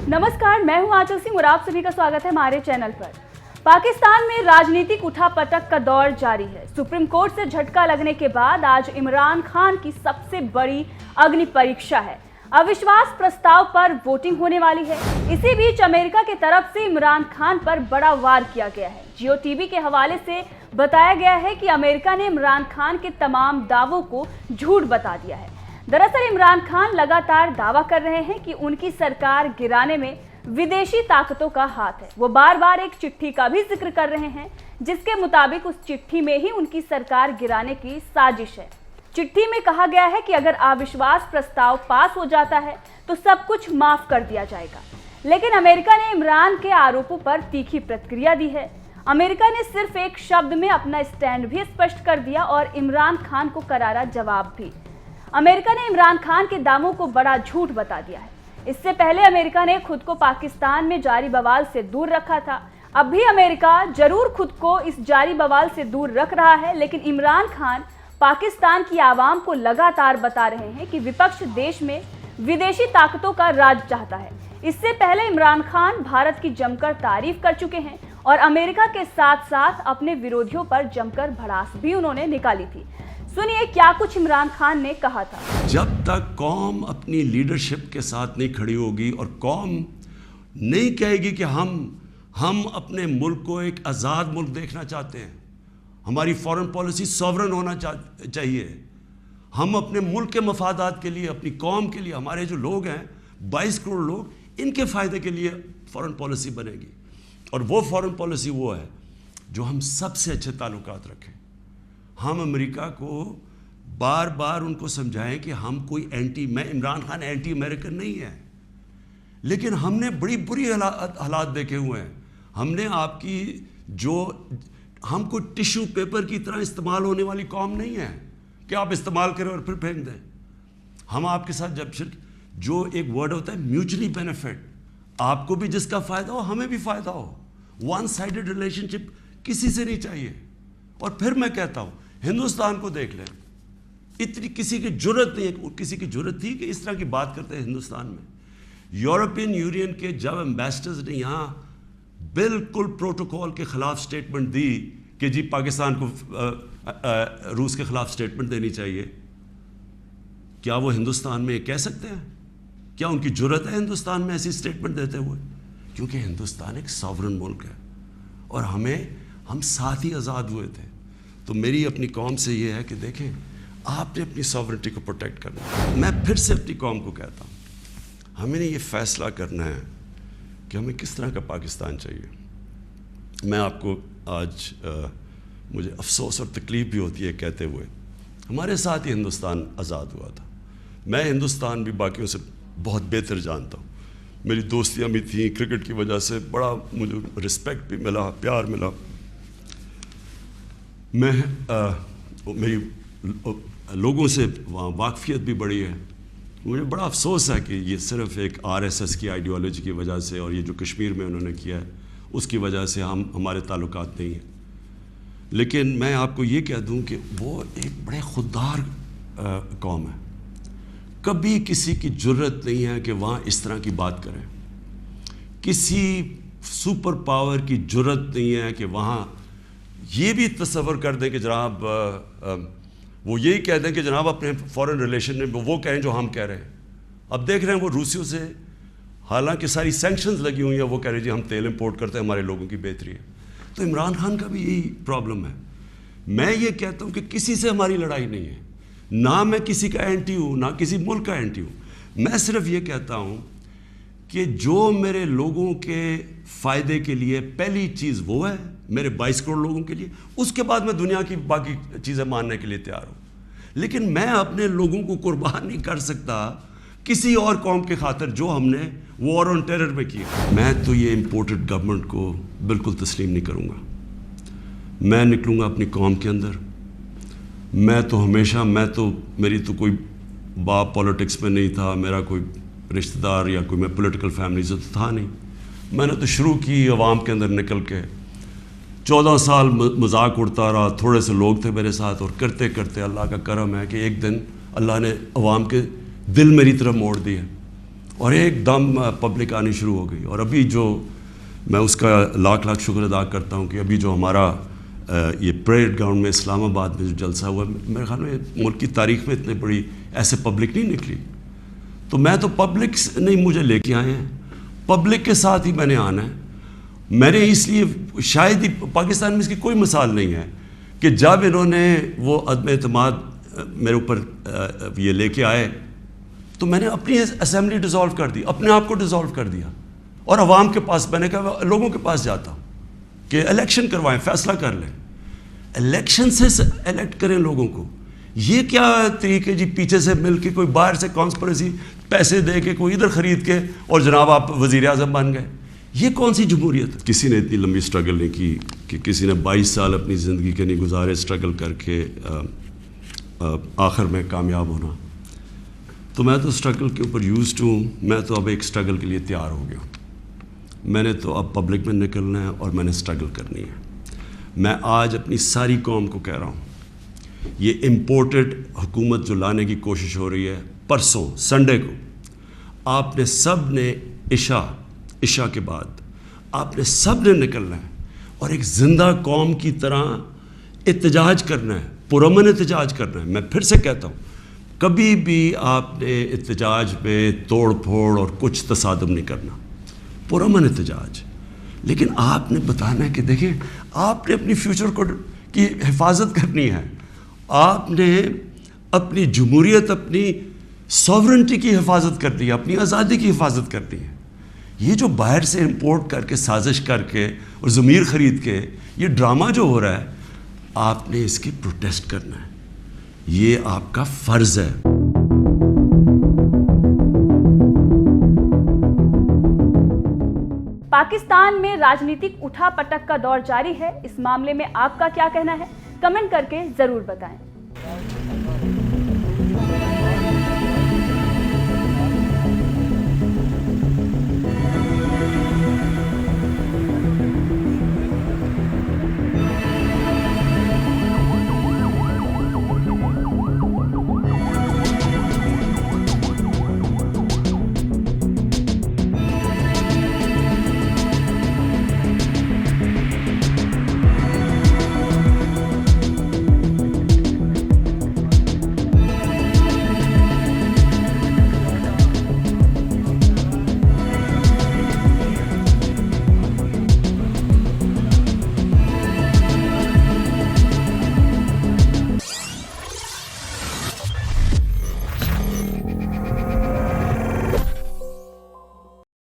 नमस्कार, मैं हूं आंचल सिंह और आप सभी का स्वागत है हमारे चैनल पर। पाकिस्तान में राजनीतिक उठापटक का दौर जारी है। सुप्रीम कोर्ट से झटका लगने के बाद आज इमरान खान की सबसे बड़ी अग्नि परीक्षा है। अविश्वास प्रस्ताव पर वोटिंग होने वाली है। इसी बीच अमेरिका की तरफ से इमरान खान पर बड़ा वार किया गया है। जियो टीवी के हवाले से बताया गया है कि अमेरिका ने इमरान खान के तमाम दावों को झूठ बता दिया है। दरअसल इमरान खान लगातार दावा कर रहे हैं कि उनकी सरकार गिराने में विदेशी ताकतों का हाथ है। वो बार बार एक चिट्ठी का भी जिक्र कर रहे हैं, जिसके मुताबिक उस चिट्ठी में ही उनकी सरकार गिराने की साजिश है। चिट्ठी में कहा गया है कि अगर अविश्वास प्रस्ताव पास हो जाता है तो सब कुछ माफ कर दिया जाएगा। लेकिन अमेरिका ने इमरान के आरोपों पर तीखी प्रतिक्रिया दी है। अमेरिका ने सिर्फ एक शब्द में अपना स्टैंड भी स्पष्ट कर दिया और इमरान खान को करारा जवाब भी। अमेरिका ने इमरान खान के दावों को बड़ा झूठ बता दिया है। इससे पहले अमेरिका ने खुद को पाकिस्तान में जारी बवाल से दूर रखा था। अब भी अमेरिका जरूर खुद को इस जारी बवाल से दूर रख रहा है, लेकिन इमरान खान पाकिस्तान की आवाम को लगातार बता रहे हैं कि विपक्ष देश में विदेशी ताकतों का राज चाहता है। इससे पहले इमरान खान भारत की जमकर तारीफ कर चुके हैं और अमेरिका के साथ साथ अपने विरोधियों पर जमकर भड़ास भी उन्होंने निकाली थी। सुनिए क्या कुछ इमरान खान ने कहा था। जब तक कौम अपनी लीडरशिप के साथ नहीं खड़ी होगी और कौम नहीं कहेगी कि हम अपने मुल्क को एक आज़ाद मुल्क देखना चाहते हैं, हमारी फॉरेन पॉलिसी सॉवरन होना चाहिए, हम अपने मुल्क के मफादात के लिए, अपनी कौम के लिए, हमारे जो लोग हैं 22 करोड़ लोग, इनके फ़ायदे के लिए फॉरेन पॉलिसी बनेगी। और वो फॉरेन पॉलिसी वो है जो हम सबसे अच्छे ताल्लुकात रखें। हम अमेरिका को बार बार उनको समझाएं कि हम कोई मैं इमरान खान एंटी अमेरिकन नहीं है, लेकिन हमने बड़ी बुरी हालात देखे हुए हैं। हमने आपकी हम कोई टिश्यू पेपर की तरह इस्तेमाल होने वाली कौम नहीं है कि आप इस्तेमाल करें और फिर फेंक दें। हम आपके साथ जो एक वर्ड होता है म्यूचुअली बेनिफिट, आपको भी जिसका फ़ायदा हो हमें भी फ़ायदा हो। वन साइडेड रिलेशनशिप किसी से नहीं चाहिए। और फिर मैं कहता हूँ हिंदुस्तान को देख लें, इतनी किसी की जरूरत नहीं है, किसी की जरूरत थी कि इस तरह की बात करते हैं हिंदुस्तान में। यूरोपियन यूनियन के जब एम्बेसडर्स ने यहाँ बिल्कुल प्रोटोकॉल के ख़िलाफ़ स्टेटमेंट दी कि जी पाकिस्तान को रूस के ख़िलाफ़ स्टेटमेंट देनी चाहिए, क्या वो हिंदुस्तान में कह सकते हैं? क्या उनकी जरूरत है हिंदुस्तान में ऐसी स्टेटमेंट देते हुए? क्योंकि हिंदुस्तान एक सॉवरन मुल्क है और हम साथ ही आज़ाद हुए थे। तो मेरी अपनी कौम से ये है कि देखें, आपने अपनी सॉवरेनिटी को प्रोटेक्ट करना है। मैं फिर से अपनी कौम को कहता हूँ, हमें ये फ़ैसला करना है कि हमें किस तरह का पाकिस्तान चाहिए। मैं आपको आज मुझे अफसोस और तकलीफ़ भी होती है कहते हुए, हमारे साथ ही हिंदुस्तान आज़ाद हुआ था। मैं हिंदुस्तान भी बाकियों से बहुत बेहतर जानता हूँ। मेरी दोस्तियाँ भी थीं, क्रिकेट की वजह से बड़ा मुझे रिस्पेक्ट भी मिला, प्यार मिला। मेरी लोगों से वहाँ वाकफियत भी बड़ी है। मुझे बड़ा अफसोस है कि ये सिर्फ़ एक आरएसएस की आइडियोलॉजी की वजह से और ये जो कश्मीर में उन्होंने किया है उसकी वजह से हमारे ताल्लुकात नहीं हैं। लेकिन मैं आपको ये कह दूँ कि वो एक बड़े खुददार कौम है। कभी किसी की जुर्रत नहीं है कि वहाँ इस तरह की बात करें। किसी सुपर पावर की जुर्रत नहीं है कि वहाँ ये भी तस्वर कर दें कि जनाब वो यही कह दें कि जनाब अपने फॉरेन रिलेशन में वो कहें जो हम कह रहे हैं। अब देख रहे हैं वो रूसियों से हालांकि सारी सैंक्शंस लगी हुई हैं, वो कह रहे हैं जी हम तेल इंपोर्ट करते हैं, हमारे लोगों की बेहतरी है। तो इमरान खान का भी यही प्रॉब्लम है। मैं ये कहता हूँ कि किसी से हमारी लड़ाई नहीं है, ना मैं किसी का एंटी हूँ ना किसी मुल्क का एंटी हूँ। मैं सिर्फ ये कहता हूँ कि जो मेरे लोगों के फ़ायदे के लिए पहली चीज़ वो है, मेरे 22 करोड़ लोगों के लिए, उसके बाद मैं दुनिया की बाकी चीज़ें मानने के लिए तैयार हूँ। लेकिन मैं अपने लोगों को कुर्बान नहीं कर सकता किसी और कौम के खातिर जो हमने वॉर ऑन टेरर में किया। मैं तो ये इम्पोर्टेड गवर्नमेंट को बिल्कुल तस्लीम नहीं करूँगा। मैं निकलूँगा अपनी कौम के अंदर। मेरी तो कोई बाप पॉलिटिक्स में नहीं था, मेरा कोई रिश्तेदार या कोई मैं पॉलिटिकल फैमिली से तो था नहीं। मैंने तो शुरू की अवाम के अंदर निकल के 14 साल मजाक उड़ता रहा, थोड़े से लोग थे मेरे साथ, और करते करते अल्लाह का करम है कि एक दिन अल्लाह ने अवाम के दिल मेरी तरफ मोड़ दिए اور ایک دم پبلک آنی شروع ہو گئی. اور ابھی جو میں اس کا لاکھ لاکھ شکر ادا کرتا ہوں کہ ابھی جو ہمارا یہ پریڈ گراؤنڈ میں اسلام آباد میں جو جلسہ ہوا, میرے خیال میں ملک کی تاریخ میں اتنی بڑی ایسے پبلک نہیں نکلی. تو میں تو پبلک نہیں مجھے لے کے آئے ہیں, پبلک کے ساتھ ہی میں نے آنا ہے. میں نے اس لیے شاید ہی پاکستان میں اس کی کوئی مثال نہیں ہے کہ جب انہوں نے وہ عدم اعتماد میرے اوپر یہ لے کے آئے تو میں نے اپنی اسمبلی ڈیزالو کر دی, اپنے آپ کو ڈیزالو کر دیا, اور عوام کے پاس میں نے کہا لوگوں کے پاس جاتا ہوں کہ الیکشن کروائیں, فیصلہ کر لیں, الیکشن سے الیکٹ کریں لوگوں کو. یہ کیا طریقے جی پیچھے سے مل کے کوئی باہر سے کانسپریسی پیسے دے کے کوئی ادھر خرید کے اور جناب آپ وزیر اعظم بن گئے, یہ کون سی جمہوریت ہے؟ کسی نے اتنی لمبی سٹرگل نہیں کی کہ کسی نے 22 سال اپنی زندگی کے نہیں گزارے سٹرگل کر کے آخر میں کامیاب ہونا. تو میں تو سٹرگل کے اوپر یوزڈ ہوں, میں تو اب ایک سٹرگل کے لیے تیار ہو گیا ہوں. میں نے تو اب پبلک میں نکلنا ہے اور میں نے سٹرگل کرنی ہے. میں آج اپنی ساری قوم کو کہہ رہا ہوں, یہ امپورٹڈ حکومت جو لانے کی کوشش ہو رہی ہے, پرسوں سنڈے کو آپ نے سب نے عشاء کے بعد آپ نے سب نے نکلنا ہے اور ایک زندہ قوم کی طرح احتجاج کرنا ہے, پرامن احتجاج کرنا ہے. میں پھر سے کہتا ہوں, کبھی بھی آپ نے احتجاج میں توڑ پھوڑ اور کچھ تصادم نہیں کرنا, پرامن احتجاج. لیکن آپ نے بتانا ہے کہ دیکھیں آپ نے اپنی فیوچر کی حفاظت کرنی ہے, آپ نے اپنی جمہوریت, اپنی سوورنٹی کی حفاظت کرنی ہے, اپنی آزادی کی حفاظت کرنی ہے. یہ جو باہر سے امپورٹ کر کے سازش کر کے اور ضمیر خرید کے یہ ڈرامہ جو ہو رہا ہے, آپ نے اس کی پروٹیسٹ کرنا ہے, یہ آپ کا فرض ہے. پاکستان میں راجنیتک اٹھا پٹک کا دور جاری ہے. اس معاملے میں آپ کا کیا کہنا ہے؟ کمنٹ کر کے ضرور بتائیں.